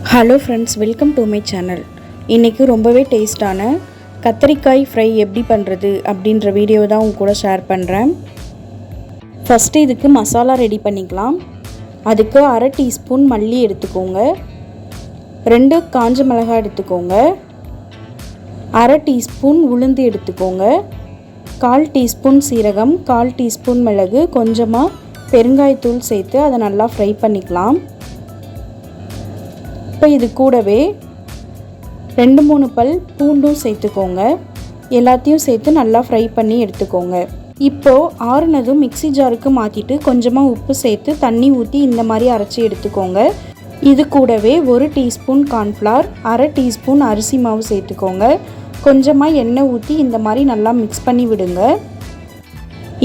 Hello friends, welcome to my channel. இன்றைக்கி ரொம்பவே டேஸ்டான கத்திரிக்காய் ஃப்ரை எப்படி பண்ணுறது அப்படின்ற வீடியோ தான் உங்க கூட ஷேர் பண்ணுறேன். ஃபஸ்ட்டு இதுக்கு மசாலா ரெடி பண்ணிக்கலாம். அதுக்கு அரை டீஸ்பூன் மல்லி எடுத்துக்கோங்க, 2 காஞ்ச மிளகாய் எடுத்துக்கோங்க, அரை டீஸ்பூன் உளுந்து எடுத்துக்கோங்க, 1/4 டீஸ்பூன் சீரகம், 1/4 டீஸ்பூன் மிளகு, கொஞ்சமாக பெருங்காயத்தூள் சேர்த்து அதை நல்லா ஃப்ரை பண்ணிக்கலாம். இப்போ இது கூடவே 2-3 பல் பூண்டும் சேர்த்துக்கோங்க. எல்லாத்தையும் சேர்த்து நல்லா ஃப்ரை பண்ணி எடுத்துக்கோங்க. இப்போது ஆறுனதும் மிக்ஸி ஜாருக்கு மாற்றிட்டு கொஞ்சமாக உப்பு சேர்த்து தண்ணி ஊற்றி இந்த மாதிரி அரைச்சி எடுத்துக்கோங்க. இது கூடவே 1 டீஸ்பூன் கார்ன்ஃப்ளவர், அரை டீஸ்பூன் அரிசி மாவு சேர்த்துக்கோங்க. கொஞ்சமாக எண்ணெய் ஊற்றி இந்த மாதிரி நல்லா மிக்ஸ் பண்ணி விடுங்க.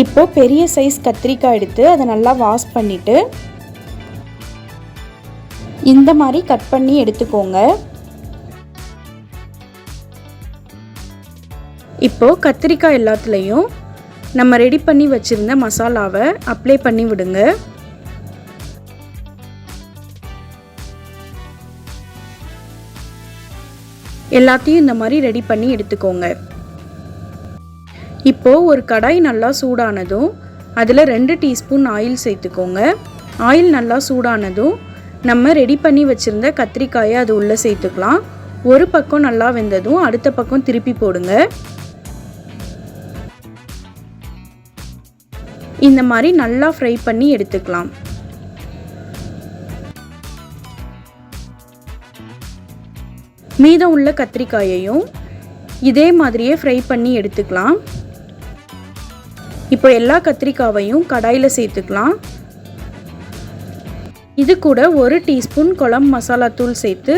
இப்போது பெரிய சைஸ் கத்திரிக்காய் எடுத்து அதை நல்லா வாஷ் பண்ணிவிட்டு இந்த மாதிரி கட் பண்ணி எடுத்துக்கோங்க. இப்போது கத்திரிக்காய் எல்லாத்துலேயும் நம்ம ரெடி பண்ணி வச்சுருந்த மசாலாவை அப்ளை பண்ணி விடுங்க. எல்லாத்தையும் இந்த மாதிரி ரெடி பண்ணி எடுத்துக்கோங்க. இப்போது ஒரு கடாய் நல்லா சூடானதும் அதில் 2 டீஸ்பூன் ஆயில் சேர்த்துக்கோங்க. ஆயில் நல்லா சூடானதும் நம்ம ரெடி பண்ணி வச்சுருந்த கத்திரிக்காயை அது உள்ளே சேர்த்துக்கலாம். ஒரு பக்கம் நல்லா வெந்ததும் அடுத்த பக்கம் திருப்பி போடுங்க. இந்த மாதிரி நல்லா ஃப்ரை பண்ணி எடுத்துக்கலாம். மீதம் உள்ள கத்திரிக்காயையும் இதே மாதிரியே ஃப்ரை பண்ணி எடுத்துக்கலாம். இப்போ எல்லா கத்திரிக்காயையும் கடாயில் சேர்த்துக்கலாம். இது கூட 1 டீஸ்பூன் குழம்பு மசாலா தூள் சேர்த்து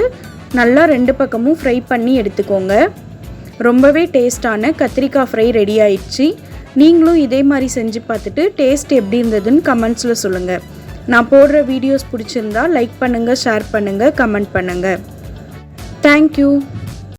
நல்லா 2 பக்கமும் ஃப்ரை பண்ணி எடுத்துக்கோங்க. ரொம்பவே டேஸ்டான கத்திரிக்காய் ஃப்ரை ரெடி ஆயிடுச்சு. நீங்களும் இதே மாதிரி செஞ்சு பார்த்துட்டு டேஸ்ட் எப்படி இருந்ததுன்னு கமெண்ட்ஸில் சொல்லுங்கள். நான் போடுற வீடியோஸ் பிடிச்சிருந்தா லைக் பண்ணுங்கள், ஷேர் பண்ணுங்கள், கமெண்ட் பண்ணுங்கள். தேங்க்யூ.